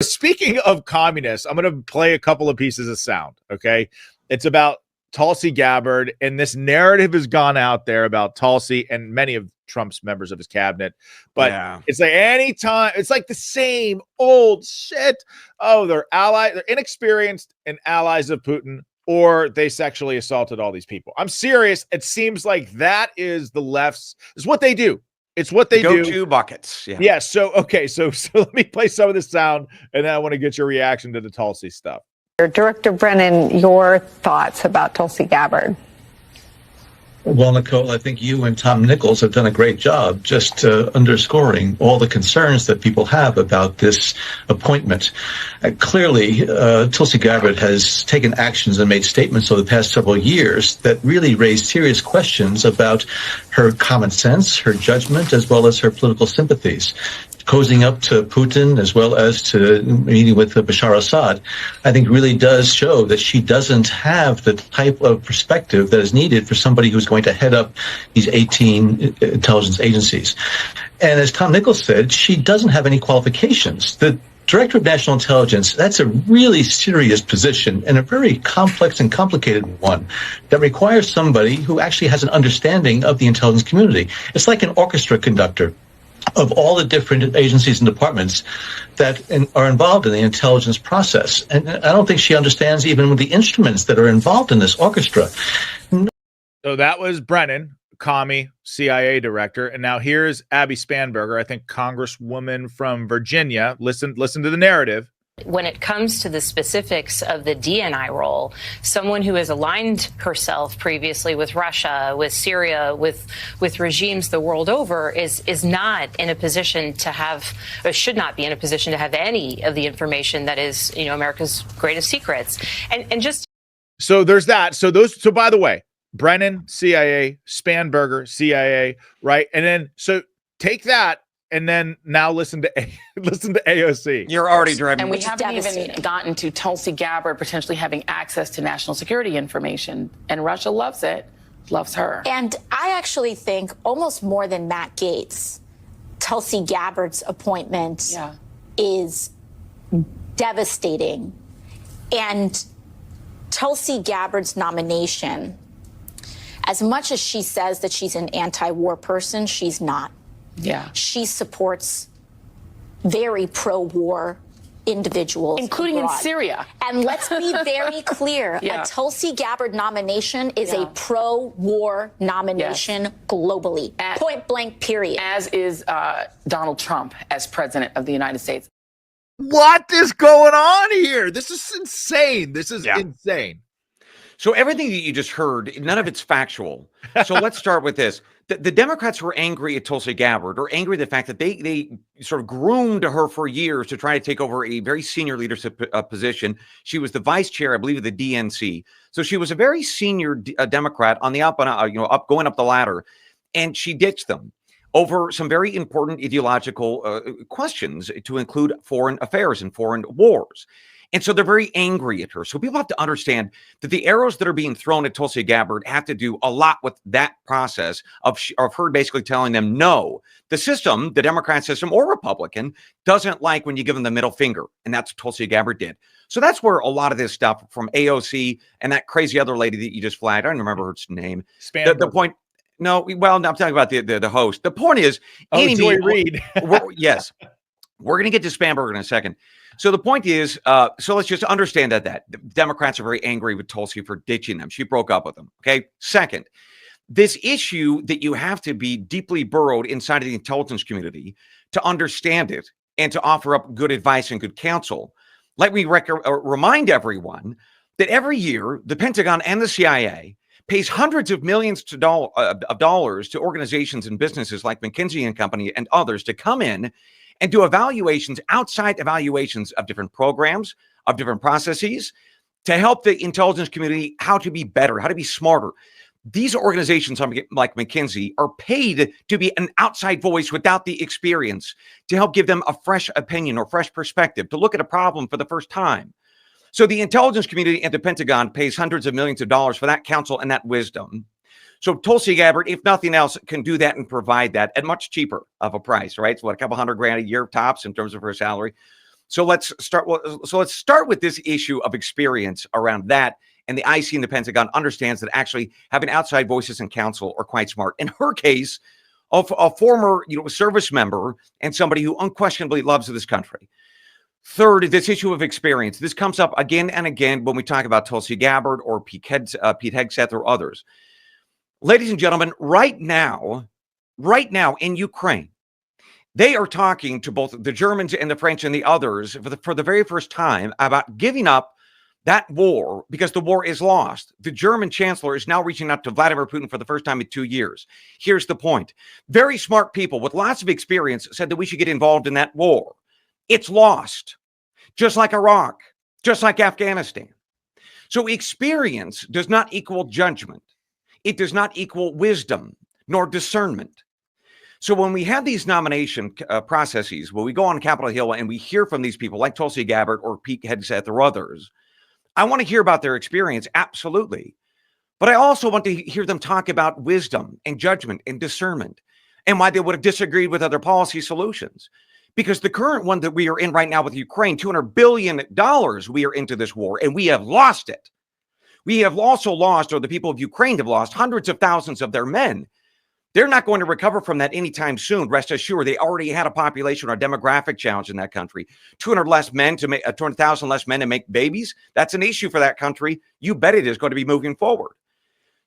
Speaking of communists, I'm going to play a couple of pieces of sound. Okay. It's about Tulsi Gabbard, and this narrative has gone out there about Tulsi and many of Trump's members of his cabinet. But It's like anytime, it's like the same old shit. Oh, they're inexperienced and allies of Putin, or they sexually assaulted all these people. I'm serious. It seems like that is the left's, is what they do. It's what they do. Go-to buckets. Yeah. So let me play some of this sound, and then I want to get your reaction to the Tulsi stuff. Director Brennan, your thoughts about Tulsi Gabbard? Well, Nicole, I think you and Tom Nichols have done a great job just underscoring all the concerns that people have about this appointment. Clearly, Tulsi Gabbard has taken actions and made statements over the past several years that really raise serious questions about her common sense, her judgment, as well as her political sympathies. Cozying up to Putin as well as to meeting with Bashar Assad, I think really does show that she doesn't have the type of perspective that is needed for somebody who's going to head up these 18 intelligence agencies. And as Tom Nichols said, she doesn't have any qualifications. The Director of National Intelligence, that's a really serious position and a very complex and complicated one that requires somebody who actually has an understanding of the intelligence community. It's like an orchestra conductor of all the different agencies and departments that are involved in the intelligence process. And I don't think she understands even the instruments that are involved in this orchestra. So that was Brennan, Comey, CIA director. And now here's Abby Spanberger, I think Congresswoman from Virginia. Listen to the narrative. When it comes to the specifics of the DNI role, someone who has aligned herself previously with Russia, with Syria, with regimes the world over is not in a position to have, or should not be in a position to have any of the information that is, America's greatest secrets. And just so there's that. So by the way, Brennan, CIA, Spanberger, CIA, right? And then so take that. And then now listen to AOC. You're already driving. And we haven't even gotten to Tulsi Gabbard potentially having access to national security information. And Russia loves it, loves her. And I actually think almost more than Matt Gaetz, Tulsi Gabbard's appointment is devastating. And Tulsi Gabbard's nomination, as much as she says that she's an anti-war person, she's not. Yeah. She supports very pro-war individuals. Including abroad. In Syria. And let's be very clear. A Tulsi Gabbard nomination is a pro-war nomination globally. Point blank, period. As is Donald Trump as president of the United States. What is going on here? This is insane. This is insane. So everything that you just heard, none of it's factual. So let's start with this. The Democrats were angry at Tulsi Gabbard, or angry at the fact that they sort of groomed her for years to try to take over a very senior leadership position. She was the vice chair, I believe, of the DNC. So she was a very senior Democrat on the going up the ladder, and she ditched them over some very important ideological questions to include foreign affairs and foreign wars. And so they're very angry at her. So people have to understand that the arrows that are being thrown at Tulsi Gabbard have to do a lot with that process of her basically telling them, no, the system, the Democrat system or Republican, doesn't like when you give them the middle finger. And that's what Tulsi Gabbard did. So that's where a lot of this stuff from AOC and that crazy other lady that you just flagged, I don't remember her name. The point. No, well, I'm talking about the host. The point is, Joy Reid. Yes, we're going to get to Spanberger in a second. So the point is, so let's just understand that the Democrats are very angry with Tulsi for ditching them. She broke up with them. Okay. Second, this issue that you have to be deeply burrowed inside of the intelligence community to understand it and to offer up good advice and good counsel. Let me remind everyone that every year the Pentagon and the CIA pays hundreds of millions of dollars to organizations and businesses like McKinsey & Company and others to come in and do outside evaluations of different programs, of different processes, to help the intelligence community how to be better, how to be smarter. These organizations like McKinsey are paid to be an outside voice without the experience, to help give them a fresh opinion or fresh perspective, to look at a problem for the first time. So the intelligence community and the Pentagon pays hundreds of millions of dollars for that counsel and that wisdom. So Tulsi Gabbard, if nothing else, can do that and provide that at much cheaper of a price, right? So what, a couple $100,000 a year tops in terms of her salary. So let's start. So let's start with this issue of experience around that. And the IC and the Pentagon understands that actually having outside voices and counsel are quite smart. In her case, of a former service member and somebody who unquestionably loves this country. Third, this issue of experience. This comes up again and again when we talk about Tulsi Gabbard or Pete Hegseth or others. Ladies and gentlemen, right now in Ukraine, they are talking to both the Germans and the French and the others for the very first time about giving up that war because the war is lost. The German chancellor is now reaching out to Vladimir Putin for the first time in 2 years. Here's the point. Very smart people with lots of experience said that we should get involved in that war. It's lost, just like Iraq, just like Afghanistan. So experience does not equal judgment. It does not equal wisdom nor discernment. So when we have these nomination processes, when we go on Capitol Hill and we hear from these people like Tulsi Gabbard or Pete Hegseth or others, I want to hear about their experience, absolutely. But I also want to hear them talk about wisdom and judgment and discernment and why they would have disagreed with other policy solutions. Because the current one that we are in right now with Ukraine, $200 billion we are into this war, and we have lost it. We have also lost, or the people of Ukraine have lost, hundreds of thousands of their men. They're not going to recover from that anytime soon. Rest assured, they already had a population or a demographic challenge in that country. 200,000 less men to make babies. That's an issue for that country. You bet it is going to be moving forward.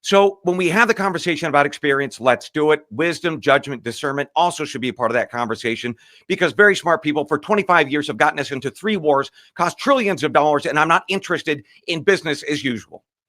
So when we have the conversation about experience, let's do it. Wisdom, judgment, discernment also should be a part of that conversation because very smart people for 25 years have gotten us into 3 wars, cost trillions of dollars, and I'm not interested in business as usual.